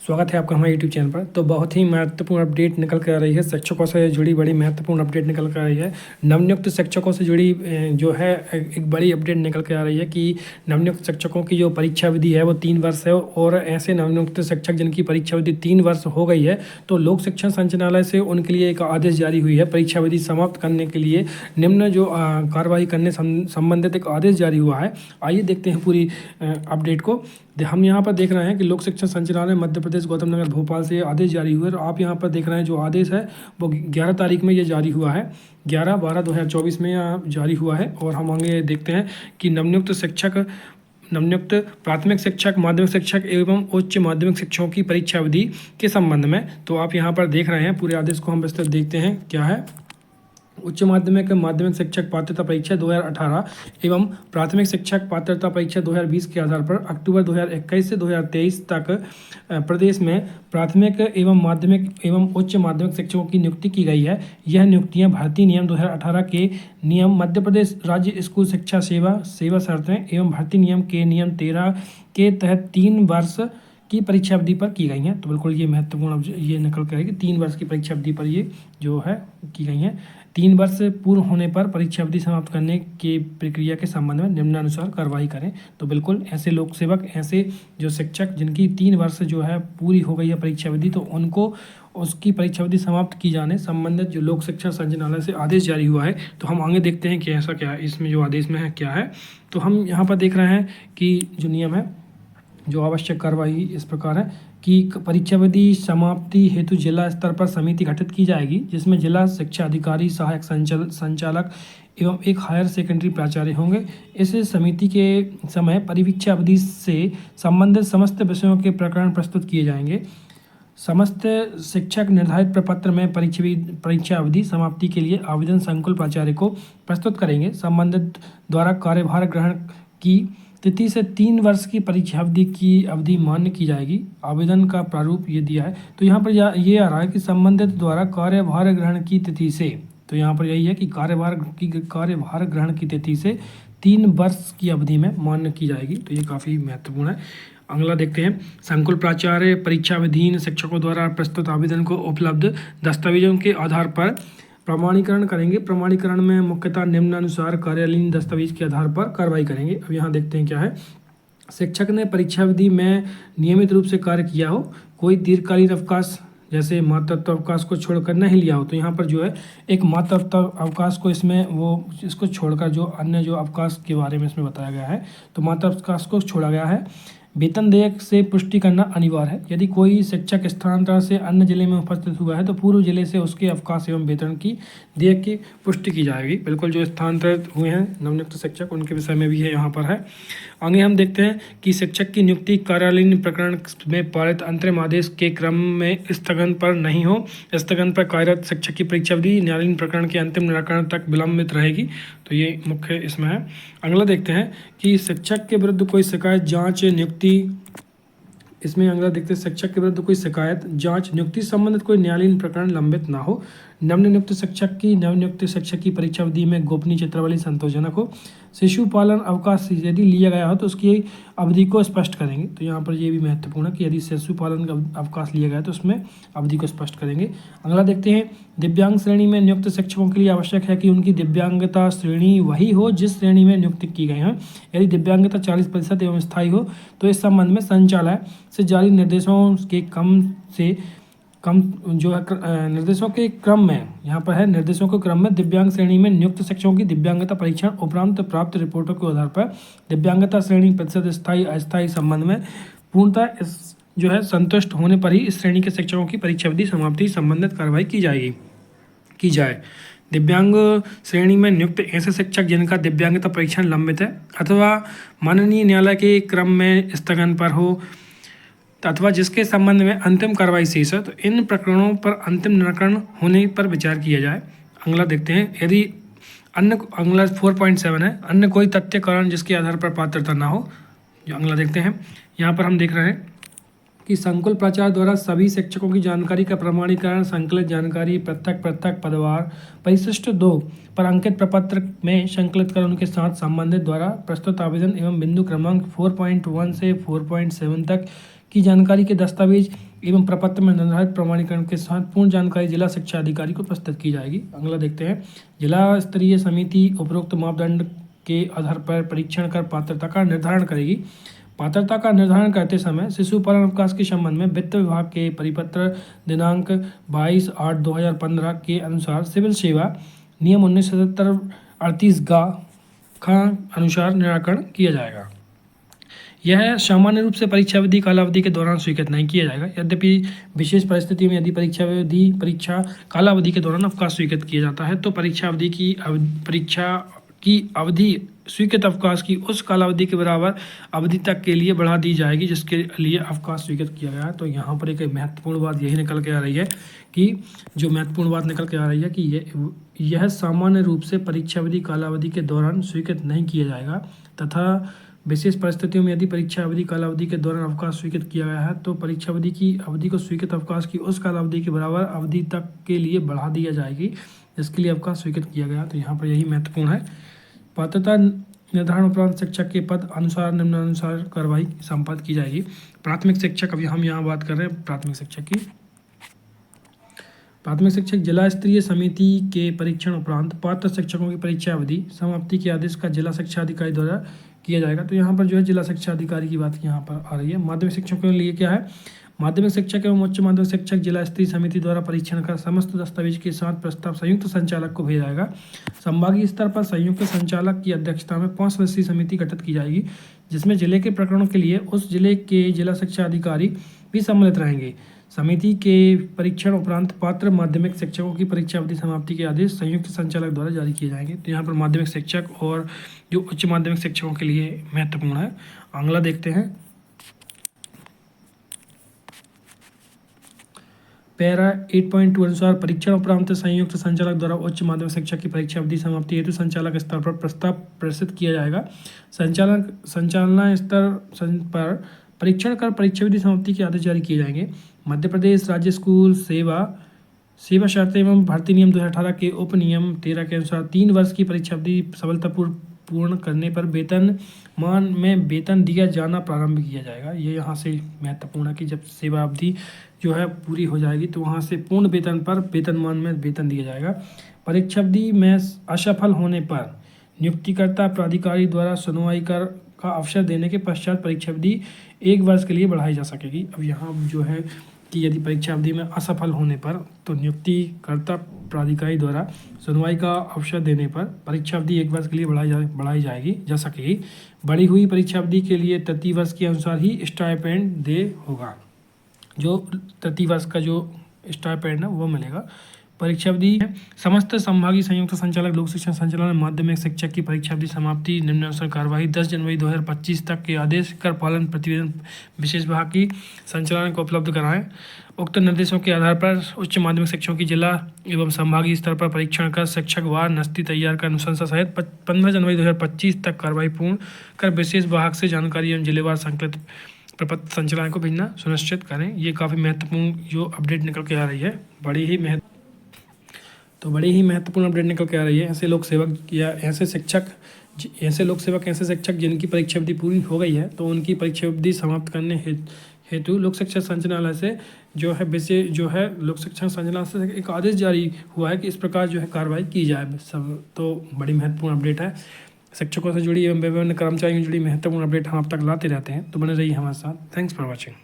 स्वागत है आपका हमारे यूट्यूब चैनल पर। तो बहुत ही महत्वपूर्ण अपडेट निकल कर आ रही है, शिक्षकों से जुड़ी बड़ी महत्वपूर्ण अपडेट निकल कर आ रही है। नवनियुक्त शिक्षकों से जुड़ी जो है एक बड़ी अपडेट निकल कर आ रही है कि नवनियुक्त शिक्षकों की जो परीक्षा विधि है वो 3 वर्ष है, और ऐसे नवनियुक्त शिक्षक जिनकी परीक्षा विधि 3 वर्ष हो गई है तो लोक शिक्षण संचालनालय से उनके लिए एक आदेश जारी हुई है। परीक्षा विधि समाप्त करने के लिए निम्न जो कार्रवाई करने संबंधित एक आदेश जारी हुआ है। आइए देखते हैं पूरी अपडेट को। हम यहाँ पर देख रहे हैं कि लोक शिक्षण संचालनालय मध्य प्रदेश गौतम नगर भोपाल से आदेश जारी हुआ है। और आप यहाँ पर देख रहे हैं जो आदेश है वो 11 तारीख में ये जारी हुआ है, 11/12/2024 में यहाँ जारी हुआ है। और हम आगे देखते हैं कि नवनियुक्त प्राथमिक शिक्षक, माध्यमिक शिक्षक एवं उच्च माध्यमिक शिक्षकों की परीक्षा अवधि के संबंध में। तो आप यहाँ पर देख रहे हैं पूरे आदेश को हम विस्तृत देखते हैं क्या है। उच्च माध्यमिक शिक्षक पात्रता परीक्षा 2018 एवं प्राथमिक शिक्षक पात्रता परीक्षा 2020 के आधार पर अक्टूबर 2021 से 2023 तक प्रदेश में प्राथमिक एवं उच्च माध्यमिक शिक्षकों की नियुक्ति की गई है। यह नियुक्तियां भर्ती नियम 2018 के नियम, मध्य प्रदेश राज्य स्कूल शिक्षा सेवा शर्तें एवं भर्ती नियम के नियम 13 के तहत 3 वर्ष की परीक्षा अवधि पर की गई हैं। तो बिल्कुल ये महत्वपूर्ण ये निकल कर है कि 3 वर्ष की परीक्षा अवधि पर ये जो है की गई हैं। 3 वर्ष पूर्ण होने पर परीक्षा अवधि समाप्त करने की प्रक्रिया के संबंध में निम्नानुसार कार्रवाई करें। तो बिल्कुल ऐसे लोक सेवक, ऐसे जो शिक्षक जिनकी 3 वर्ष जो है पूरी हो गई है परीक्षा अवधि, तो उनको उसकी परीक्षा अवधि समाप्त की जाने संबंधित जो लोक शिक्षण संचालनालय से आदेश जारी हुआ है। तो हम आगे देखते हैं कि ऐसा क्या है इसमें जो आदेश में है क्या है। तो हम यहाँ पर देख रहे हैं कि जो नियम है, जो आवश्यक कार्रवाई इस प्रकार है कि परीक्षा विधि समाप्ति हेतु जिला स्तर पर समिति गठित की जाएगी, जिसमें जिला शिक्षा अधिकारी, सहायक संचालक एवं एक हायर सेकेंडरी प्राचार्य होंगे। इस समिति के समय परिवीक्षा अवधि से संबंधित समस्त विषयों के प्रकरण प्रस्तुत किए जाएंगे। समस्त शिक्षक निर्धारित प्रपत्र में परीक्षा अवधि समाप्ति के लिए आवेदन संकुल प्राचार्य को प्रस्तुत करेंगे। संबंधित द्वारा कार्यभार ग्रहण की तिथि से 3 वर्ष की परीक्षा अवधि मान्य की जाएगी। आवेदन का प्रारूप ये दिया है। तो यहाँ पर ये आ रहा है कि संबंधित द्वारा कार्यभार ग्रहण की तिथि से, तो यहाँ पर यही है कि कार्यभार ग्रहण की तिथि से 3 वर्ष की अवधि में मान्य की जाएगी। तो ये काफ़ी महत्वपूर्ण है। अगला देखते हैं, संकुल प्राचार्य परीक्षा विधीन शिक्षकों द्वारा प्रस्तुत आवेदन को उपलब्ध दस्तावेजों के आधार पर प्रमाणीकरण करेंगे। प्रमाणीकरण में मुख्यतः निम्नानुसार कार्यालयीन दस्तावेज के आधार पर कार्रवाई करेंगे। अब यहाँ देखते हैं क्या है। शिक्षक ने परीक्षा विधि में नियमित रूप से कार्य किया हो, कोई दीर्घकालीन अवकाश जैसे मातृत्व अवकाश को छोड़कर नहीं लिया हो। तो यहाँ पर जो है एक मातृत्व अवकाश को इसको छोड़कर जो अन्य जो अवकाश के बारे में इसमें बताया गया है, तो मातृत्व अवकाश को छोड़ा गया है। वेतन देयक से पुष्टि करना अनिवार्य है। यदि कोई शिक्षक स्थानांतरण से अन्य जिले में उपस्थित हुआ है तो पूर्व जिले से उसके अवकाश एवं वेतन की देयक की पुष्टि की जाएगी। बिल्कुल जो स्थानांतरित हुए हैं नवनियुक्त शिक्षक, उनके विषय में भी है यहाँ पर है। आगे हम देखते हैं कि शिक्षक की नियुक्ति कार्यालयीन प्रकरण में पारित अंतरिम आदेश के क्रम में स्थगन पर नहीं हो। स्थगन पर कार्यरत शिक्षक की परीक्षा अवधि न्यायालयीन प्रकरण के अंतिम निराकरण तक विलंबित रहेगी। तो ये मुख्य इसमें है। अगला देखते हैं कि शिक्षक के विरुद्ध कोई शिकायत, जांच, नियुक्ति, इसमें अगला देखते हैं शिक्षक के विरुद्ध कोई शिकायत, जांच, नियुक्ति संबंधित कोई न्यायालयीन प्रकरण लंबित ना हो। नवनियुक्त शिक्षक की परीक्षा अवधि में गोपनीय चित्रावली संतोषजनक हो। शिशु पालन अवकाश यदि लिया गया हो तो उसकी अवधि को स्पष्ट करेंगे। तो यहाँ पर ये भी महत्वपूर्ण है कि यदि शिशु पालन का अवकाश लिया गया तो उसमें अवधि को स्पष्ट करेंगे। अगला देखते हैं, दिव्यांग श्रेणी में नियुक्त शिक्षकों के लिए आवश्यक है कि उनकी दिव्यांगता श्रेणी वही हो जिस श्रेणी में नियुक्त की गई है। यदि दिव्यांगता 40% एवं स्थायी हो तो इस संबंध में संचालय से जारी निर्देशों के कम जो है निर्देशों के क्रम में, यहाँ पर है निर्देशों के क्रम में दिव्यांग श्रेणी में नियुक्त शिक्षकों की दिव्यांगता परीक्षण उपरांत प्राप्त रिपोर्टों के आधार पर दिव्यांगता श्रेणी प्रतिशत स्थायी अस्थायी संबंध में पूर्णतः जो है संतुष्ट होने पर ही इस श्रेणी के शिक्षकों की परीक्षा अवधि समाप्ति संबंधित कार्रवाई की जाए। दिव्यांग श्रेणी में नियुक्त ऐसे शिक्षक जिनका दिव्यांगता परीक्षण लंबित है अथवा माननीय न्यायालय के क्रम में स्थगन पर हो अथवा जिसके संबंध में अंतिम कार्रवाई शेष है, तो इन प्रकरणों पर अंतिम निराकरण होने पर विचार किया जाए। अगला देखते हैं, यदि अगला 4.7 है, अन्य कोई तथ्य कारण जिसके आधार पर पात्रता ना हो। जो अगला देखते हैं, यहाँ पर हम देख रहे हैं कि संकुल प्राचार्य द्वारा सभी शिक्षकों की जानकारी का प्रमाणीकरण, संकलित जानकारी पृथक पदवार परिशिष्ट 2 पर अंकित प्रपत्र में संकलित कर उनके साथ संबंधित द्वारा प्रस्तुत आवेदन एवं बिंदु क्रमांक 4.1 से 4.7 तक की जानकारी के दस्तावेज एवं प्रपत्र में निर्धारित प्रमाणीकरण के साथ पूर्ण जानकारी जिला शिक्षा अधिकारी को प्रस्तुत की जाएगी। अगला देखते हैं, जिला स्तरीय समिति उपरोक्त मापदंड के आधार पर परीक्षण कर पात्रता का निर्धारण करेगी। पात्रता का निर्धारण करते समय शिशु पालन अवकाश के संबंध में वित्त विभाग के परिपत्र दिनांक 22/8/2015 के अनुसार सिविल सेवा नियम 1977-38 का अनुसार निराकरण किया जाएगा। यह सामान्य रूप से परीक्षा अवधि कालावधि के दौरान स्वीकृत नहीं किया जाएगा। यद्यपि विशेष परिस्थितियों में यदि परीक्षा कालावधि के दौरान अवकाश स्वीकृत किया जाता है तो परीक्षा की अवधि स्वीकृत अवकाश की उस कालावधि के बराबर अवधि तक के लिए बढ़ा दी जाएगी जिसके लिए अवकाश स्वीकृत किया गया है। तो यहाँ पर एक महत्वपूर्ण बात यही निकल के आ रही है कि यह सामान्य रूप से परीक्षा अवधि कालावधि के दौरान स्वीकृत नहीं किया जाएगा तथा विशेष परिस्थितियों में यदि परीक्षा अवधि कालावधि के दौरान अवकाश स्वीकृत किया गया है तो परीक्षा अवधि की अवधि को स्वीकृत अवकाश की उस कालावधि के बराबर अवधि तक के लिए बढ़ा दिया जाएगी जिसके लिए अवकाश स्वीकृत किया गया। तो यहाँ पर यही महत्वपूर्ण है। पात्रता निर्धारण उपरांत शिक्षक के पद अनुसार निम्नानुसार कार्रवाई संपादित की जाएगी। प्राथमिक शिक्षक, अभी हम यहाँ बात कर रहे हैं प्राथमिक शिक्षक की। प्राथमिक शिक्षक जिला स्तरीय समिति के परीक्षण उपरांत पात्र शिक्षकों की परीक्षा अवधि समाप्ति के आदेश का जिला शिक्षा अधिकारी द्वारा किया जाएगा। तो यहाँ पर जो है जिला शिक्षा अधिकारी की बात यहाँ पर आ रही है। माध्यमिक शिक्षकों के लिए क्या है, माध्यमिक शिक्षक एवं उच्च माध्यमिक शिक्षक जिला स्तरीय समिति द्वारा परीक्षण का समस्त दस्तावेज के साथ प्रस्ताव संयुक्त संचालक को भेजा जाएगा। संभागीय स्तर पर संयुक्त संचालक की अध्यक्षता में 5 सदस्यीय समिति गठित की जाएगी जिसमें जिले के प्रकरणों के लिए उस जिले के जिला शिक्षा अधिकारी भी सम्मिलित रहेंगे। समिति के परीक्षण उपरांत पात्र माध्यमिक शिक्षकों की परीक्षा अवधि समाप्ति के आदेश संयुक्त संचालक द्वारा जारी किए जाएंगे। तो यहाँ पर माध्यमिक शिक्षक और जो उच्च माध्यमिक शिक्षकों के लिए महत्वपूर्ण है। अगला देखते हैं, पैरा 8.2 अनुसार परीक्षण उपरांत संयुक्त संचालक द्वारा उच्च माध्यमिक शिक्षक की परीक्षा अवधि समाप्ति हेतु संचालक स्तर पर प्रस्ताव प्रेषित किया जाएगा। संचालना स्तर पर परीक्षण कर परीक्षा विधि समाप्ति के आदेश जारी किए जाएंगे। मध्य प्रदेश राज्य स्कूल सेवा शर्तें एवं भर्ती नियम 2018 के उप नियम 13 के अनुसार 3 वर्ष की परीक्षा अवधि सफलतापूर्वक पूर्ण करने पर वेतनमान में वेतन दिया जाना प्रारंभ किया जाएगा। ये यहाँ से महत्वपूर्ण है कि जब सेवा अवधि जो है पूरी हो जाएगी तो वहाँ से पूर्ण वेतन पर वेतनमान में वेतन दिया जाएगा। परीक्षा अवधि में असफल होने पर नियुक्तिकर्ता प्राधिकारी द्वारा सुनवाई का अवसर देने के पश्चात परीक्षा अवधि 1 वर्ष के लिए बढ़ाई जा सकेगी। अब यहाँ जो है कि यदि परीक्षा अवधि में असफल होने पर तो नियुक्तिकर्ता प्राधिकारी द्वारा सुनवाई का अवसर देने पर परीक्षा अवधि 1 वर्ष के लिए बढ़ाई जा सकेगी। बढ़ी हुई परीक्षा अवधि के लिए तृतीय वर्ष के अनुसार ही स्टाइपेंड दे होगा। जो तृतीय वर्ष का जो स्टाइपेंड है वो मिलेगा। परीक्षा अवधि समस्त संभागीय संयुक्त संचालक लोक शिक्षण संचालनालय माध्यमिक शिक्षक की परीक्षा अवधि समाप्ति निम्नानुसार कार्यवाही 10 जनवरी 2025 तक के आदेश कर पालन प्रतिवेदन विशेष विभाग की संचालनालय को उपलब्ध कराएं। उक्त निर्देशों के आधार पर उच्च माध्यमिक शिक्षकों की जिला एवं संभागीय स्तर पर परीक्षण कर शिक्षक वार नस्ती तैयार कर अनुशंसा सहित 15 जनवरी 2025 तक कार्रवाई पूर्ण कर विशेष विभाग से जानकारी एवं जिलेवार संकलित प्रपत्र संचालनालय को भेजना सुनिश्चित करें। ये काफ़ी महत्वपूर्ण जो अपडेट निकल के आ रही है, बड़ी ही महत्वपूर्ण अपडेट निकल के आ रही है। ऐसे लोक सेवक या ऐसे शिक्षक जिनकी परीक्षा अवधि पूरी हो गई है तो उनकी परीक्षा अवधि समाप्त करने हेतु लोक शिक्षण संचालनालय से लोक शिक्षण संचालनालय से एक आदेश जारी हुआ है कि इस प्रकार जो है कार्रवाई की जाए। सब तो बड़ी महत्वपूर्ण अपडेट है। शिक्षकों से जुड़ी एवं विभिन्न कर्मचारियों से जुड़ी महत्वपूर्ण अपडेट हम अब तक लाते रहते हैं, तो बने रहिए हमारे साथ। Thanks for watching.